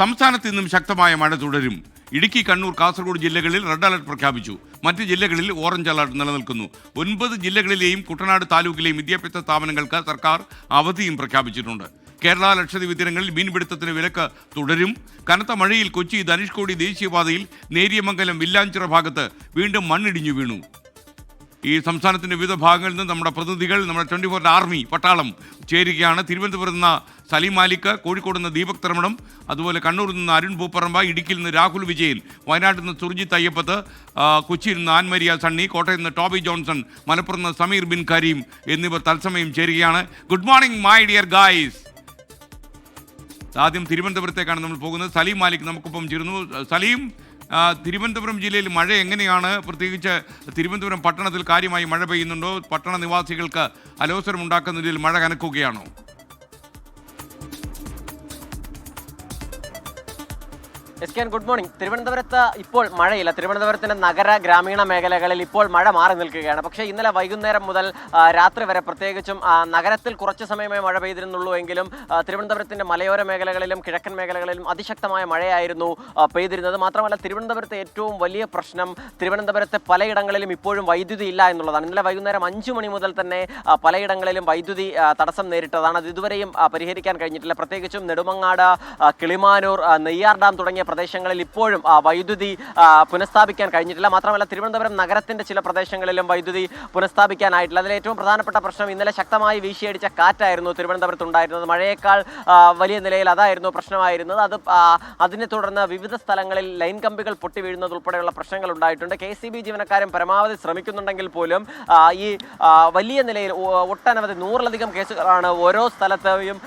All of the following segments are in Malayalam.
സംസ്ഥാനത്ത് ഇന്നും ശക്തമായ മഴ തുടരും. ഇടുക്കി, കണ്ണൂർ, കാസർഗോഡ് ജില്ലകളിൽ റെഡ് അലർട്ട് പ്രഖ്യാപിച്ചു. മറ്റ് ജില്ലകളിൽ ഓറഞ്ച് അലർട്ട് നിലനിൽക്കുന്നു. 9 ജില്ലകളിലെയും കുട്ടനാട് താലൂക്കിലെയും വിദ്യാഭ്യാസ സ്ഥാപനങ്ങൾക്ക് സർക്കാർ അവധിയും പ്രഖ്യാപിച്ചിട്ടുണ്ട്. കേരള, ലക്ഷദ്വീപ് തീരങ്ങളിൽ മീൻപിടുത്തത്തിന് വിലക്ക് തുടരും. കനത്ത മഴയിൽ കൊച്ചി ധനുഷ്കോടി ദേശീയപാതയിൽ നേരിയമംഗലം വില്ലാഞ്ചിറ ഭാഗത്ത് വീണ്ടും മണ്ണിടിഞ്ഞു വീണു. ഈ സംസ്ഥാനത്തിൻ്റെ വിവിധ ഭാഗങ്ങളിൽ നിന്ന് നമ്മുടെ പ്രതിനിധികൾ, നമ്മുടെ 24 ആർമി പട്ടാളം ചേരുകയാണ്. തിരുവനന്തപുരത്ത് നിന്ന് സലീം മാലിക്, കോഴിക്കോട് നിന്ന് ദീപക് തർമണം, അതുപോലെ കണ്ണൂരിൽ നിന്ന് അരുൺ പൂപ്പറമ്പ, ഇടുക്കിയിൽ നിന്ന് രാഹുൽ വിജയൻ, വയനാട്ടിൽ നിന്ന് സുർജിത്ത് അയ്യപ്പത്ത്, കൊച്ചിയിൽ നിന്ന് ആൻമരിയ സണ്ണി, കോട്ടയത്ത് നിന്ന് ടോബി ജോൺസൺ, മലപ്പുറത്ത് നിന്ന് സമീർ ബിൻ കരീം എന്നിവർ തത്സമയം ചേരുകയാണ്. Good morning my dear guys. ആദ്യം തിരുവനന്തപുരത്തേക്കാണ് നമ്മൾ പോകുന്നത്. സലീം മാലിക് നമുക്കൊപ്പം ചേരുന്നു. സലീം, തിരുവനന്തപുരം ജില്ലയിൽ മഴ എങ്ങനെയാണ്? പ്രത്യേകിച്ച് തിരുവനന്തപുരം പട്ടണത്തിൽ കാര്യമായി മഴ പെയ്യുന്നുണ്ടോ? പട്ടണ നിവാസികൾക്ക് അലോസരമുണ്ടാക്കുന്നതിൽ മഴ കനക്കുകയാണോ? Good morning. തിരുവനന്തപുരത്ത് ഇപ്പോൾ മഴയില്ല. തിരുവനന്തപുരത്തിന്റെ നഗര ഗ്രാമീണ മേഖലകളിൽ ഇപ്പോൾ മഴ മാറി നിൽക്കുകയാണ്. പക്ഷേ ഇന്നലെ വൈകുന്നേരം മുതൽ രാത്രി വരെ പ്രത്യേകിച്ചും നഗരത്തിൽ കുറച്ച് സമയമേ മഴ പെയ്തിരുന്നുള്ളൂ എങ്കിലും തിരുവനന്തപുരത്തിന്റെ മലയോര മേഖലകളിലും കിഴക്കൻ മേഖലകളിലും അതിശക്തമായ മഴയായിരുന്നു പെയ്തിരുന്നത്. മാത്രമല്ല, തിരുവനന്തപുരത്തെ ഏറ്റവും വലിയ പ്രശ്നം തിരുവനന്തപുരത്തെ പലയിടങ്ങളിലും ഇപ്പോഴും വൈദ്യുതി ഇല്ല എന്നുള്ളതാണ്. ഇന്നലെ വൈകുന്നേരം 5 മണി മുതൽ തന്നെ പലയിടങ്ങളിലും വൈദ്യുതി തടസ്സം നേരിട്ടതാണ്. അത് ഇതുവരെയും പരിഹരിക്കാൻ കഴിഞ്ഞിട്ടില്ല. പ്രത്യേകിച്ചും നെടുമങ്ങാട്, കിളിമാനൂർ, നെയ്യാർ ഡാം തുടങ്ങിയ പ്രദേശങ്ങളിൽ ഇപ്പോഴും വൈദ്യുതി പുനഃസ്ഥാപിക്കാൻ കഴിഞ്ഞിട്ടില്ല. മാത്രമല്ല, തിരുവനന്തപുരം നഗരത്തിന്റെ ചില പ്രദേശങ്ങളിലും വൈദ്യുതി പുനഃസ്ഥാപിക്കാനായിട്ടില്ല. അതിൽ ഏറ്റവും പ്രധാനപ്പെട്ട പ്രശ്നം ഇന്നലെ ശക്തമായി വീശിയടിച്ച കാറ്റായിരുന്നു തിരുവനന്തപുരത്ത് ഉണ്ടായിരുന്നത്. മഴയേക്കാൾ വലിയ നിലയിൽ അതായിരുന്നു പ്രശ്നമായിരുന്നത്. അതിനെ തുടർന്ന് വിവിധ സ്ഥലങ്ങളിൽ ലൈൻ കമ്പികൾ പൊട്ടി വീഴുന്നത് ഉൾപ്പെടെയുള്ള പ്രശ്നങ്ങൾ ഉണ്ടായിട്ടുണ്ട്. KCB ജീവനക്കാരും പരമാവധി ശ്രമിക്കുന്നുണ്ടെങ്കിൽ പോലും ഈ വലിയ നിലയിൽ ഒട്ടനവധി 100-ലധികം കേസുകളാണ് ഓരോ സ്ഥലത്തെയും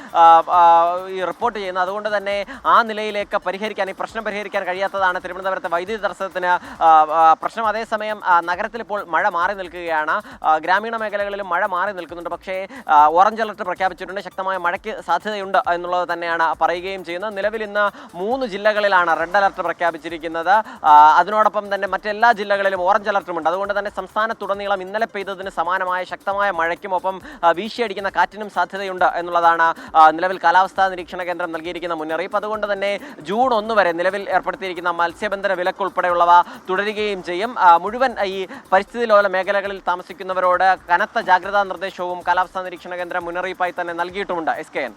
റിപ്പോർട്ട് ചെയ്യുന്നത്. അതുകൊണ്ട് തന്നെ ആ നിലയിലേക്ക് ഈ പ്രശ്നം പരിഹരിക്കാൻ കഴിയാത്തതാണ് തിരുവനന്തപുരത്തെ വൈദ്യുതി തടസ്സത്തിന് പ്രശ്നം. അതേസമയം നഗരത്തിൽ ഇപ്പോൾ മഴ മാറി നിൽക്കുകയാണ്. ഗ്രാമീണ മേഖലകളിലും മഴ മാറി നിൽക്കുന്നുണ്ട്. പക്ഷേ ഓറഞ്ച് അലർട്ട് പ്രഖ്യാപിച്ചിട്ടുണ്ട്. ശക്തമായ മഴയ്ക്ക് സാധ്യതയുണ്ട് എന്നുള്ളത് തന്നെയാണ് പറയുകയും ചെയ്യുന്നത്. നിലവിൽ ഇന്ന് 3 ജില്ലകളിലാണ് റെഡ് അലർട്ട് പ്രഖ്യാപിച്ചിരിക്കുന്നത്. അതിനോടൊപ്പം തന്നെ മറ്റെല്ലാ ജില്ലകളിലും ഓറഞ്ച് അലർട്ടുമുണ്ട്. അതുകൊണ്ട് തന്നെ സംസ്ഥാനത്തുടനീളം ഇന്നലെ പെയ്തതിന് സമാനമായ ശക്തമായ മഴയ്ക്കും ഒപ്പം വീശിയടിക്കുന്ന കാറ്റിനും സാധ്യതയുണ്ട് എന്നുള്ളതാണ് നിലവിൽ കാലാവസ്ഥാ നിരീക്ഷണ കേന്ദ്രം നൽകിയിരിക്കുന്ന മുന്നറിയിപ്പ്. അതുകൊണ്ട് തന്നെ ജൂൺ 1 വരെ നിലവിൽ ഏർപ്പെടുത്തിയിരിക്കുന്ന മത്സ്യബന്ധന വിലക്ക് ഉൾപ്പെടെയുള്ളവ തുടരുകയും ചെയ്യും. മുഴുവൻ ഈ പരിസ്ഥിതി ലോല മേഖലകളിൽ താമസിക്കുന്നവരോട് കനത്ത ജാഗ്രതാ നിർദ്ദേശവും കാലാവസ്ഥാ നിരീക്ഷണ കേന്ദ്രം മുന്നറിയിപ്പായി തന്നെ നൽകിയിട്ടുമുണ്ട്. SKN.